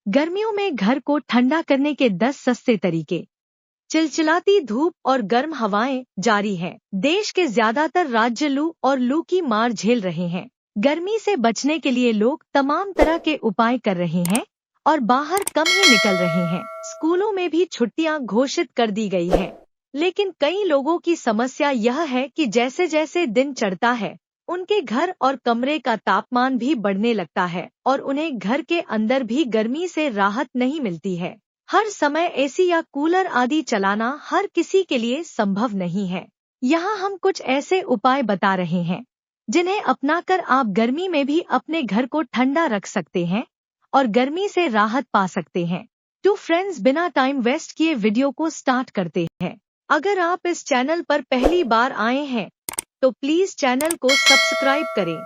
गर्मियों में घर को ठंडा करने के 10 सस्ते तरीके। चिलचिलाती धूप और गर्म हवाएं जारी है। देश के ज्यादातर राज्य लू और लू की मार झेल रहे हैं। गर्मी से बचने के लिए लोग तमाम तरह के उपाय कर रहे हैं और बाहर कम ही निकल रहे हैं। स्कूलों में भी छुट्टियां घोषित कर दी गई हैं। लेकिन कई लोगों की समस्या यह है कि जैसे जैसे दिन चढ़ता है, उनके घर और कमरे का तापमान भी बढ़ने लगता है और उन्हें घर के अंदर भी गर्मी से राहत नहीं मिलती है। हर समय एसी या कूलर आदि चलाना हर किसी के लिए संभव नहीं है। यहाँ हम कुछ ऐसे उपाय बता रहे हैं जिन्हें अपनाकर आप गर्मी में भी अपने घर को ठंडा रख सकते हैं और गर्मी से राहत पा सकते हैं। तो फ्रेंड्स, बिना टाइम वेस्ट किए वीडियो को स्टार्ट करते हैं। अगर आप इस चैनल पर पहली बार आए हैं तो प्लीज चैनल को सब्सक्राइब करें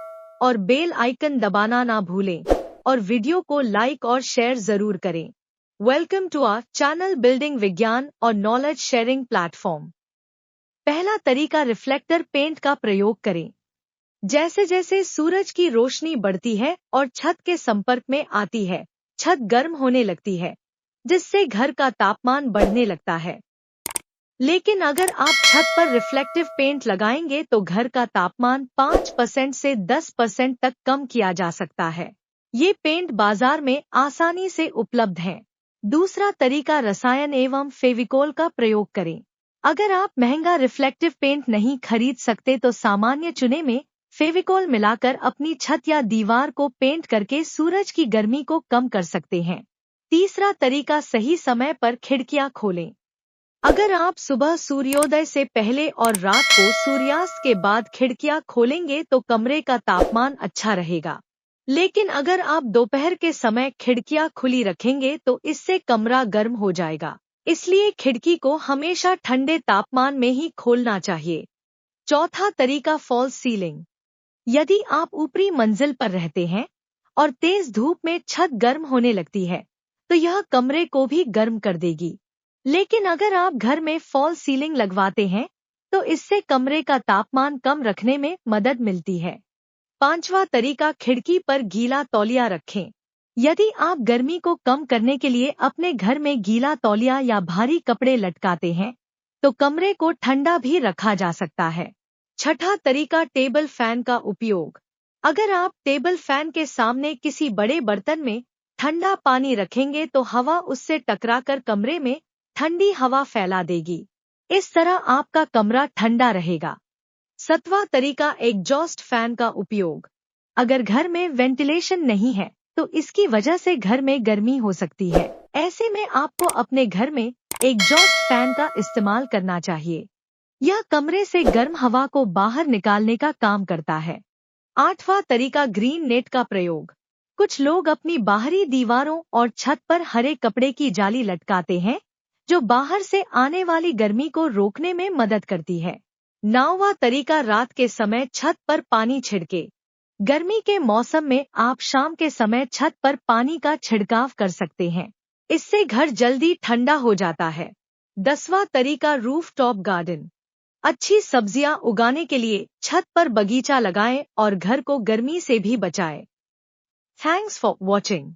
और बेल आइकन दबाना ना भूलें और वीडियो को लाइक और शेयर जरूर करें। Welcome to our channel building विज्ञान और नॉलेज शेयरिंग प्लेटफॉर्म। पहला तरीका, रिफ्लेक्टर पेंट का प्रयोग करें। जैसे जैसे सूरज की रोशनी बढ़ती है और छत के संपर्क में आती है, छत गर्म होने लगती है, जिससे घर का तापमान बढ़ने लगता है। लेकिन अगर आप छत पर रिफ्लेक्टिव पेंट लगाएंगे तो घर का तापमान 5% से 10% तक कम किया जा सकता है। ये पेंट बाजार में आसानी से उपलब्ध है। दूसरा तरीका, रसायन एवं फेविकोल का प्रयोग करें। अगर आप महंगा रिफ्लेक्टिव पेंट नहीं खरीद सकते तो सामान्य चूने में फेविकोल मिलाकर अपनी छत या दीवार को पेंट करके सूरज की गर्मी को कम कर सकते हैं। तीसरा तरीका, सही समय पर खिड़कियां खोलें। अगर आप सुबह सूर्योदय से पहले और रात को सूर्यास्त के बाद खिड़कियां खोलेंगे तो कमरे का तापमान अच्छा रहेगा। लेकिन अगर आप दोपहर के समय खिड़कियां खुली रखेंगे तो इससे कमरा गर्म हो जाएगा। इसलिए खिड़की को हमेशा ठंडे तापमान में ही खोलना चाहिए। चौथा तरीका, फॉल्स सीलिंग। यदि आप ऊपरी मंजिल पर रहते हैं और तेज धूप में छत गर्म होने लगती है तो यह कमरे को भी गर्म कर देगी। लेकिन अगर आप घर में फॉल्स सीलिंग लगवाते हैं तो इससे कमरे का तापमान कम रखने में मदद मिलती है। पांचवा तरीका, खिड़की पर गीला तौलिया रखें। यदि आप गर्मी को कम करने के लिए अपने घर में गीला तौलिया या भारी कपड़े लटकाते हैं तो कमरे को ठंडा भी रखा जा सकता है। छठा तरीका, टेबल फैन का उपयोग। अगर आप टेबल फैन के सामने किसी बड़े बर्तन में ठंडा पानी रखेंगे तो हवा उससे टकराकर कमरे में ठंडी हवा फैला देगी। इस तरह आपका कमरा ठंडा रहेगा। सातवां तरीका, एग्जॉस्ट फैन का उपयोग। अगर घर में वेंटिलेशन नहीं है तो इसकी वजह से घर में गर्मी हो सकती है। ऐसे में आपको अपने घर में एग्जॉस्ट फैन का इस्तेमाल करना चाहिए। यह कमरे से गर्म हवा को बाहर निकालने का काम करता है। आठवां तरीका, ग्रीन नेट का प्रयोग। कुछ लोग अपनी बाहरी दीवारों और छत पर हरे कपड़े की जाली लटकाते हैं जो बाहर से आने वाली गर्मी को रोकने में मदद करती है। नौवां तरीका, रात के समय छत पर पानी छिड़के। गर्मी के मौसम में आप शाम के समय छत पर पानी का छिड़काव कर सकते हैं। इससे घर जल्दी ठंडा हो जाता है। 10वां तरीका, रूफ टॉप गार्डन। अच्छी सब्जियां उगाने के लिए छत पर बगीचा लगाएं और घर को गर्मी से भी बचाएं। Thanks for watching.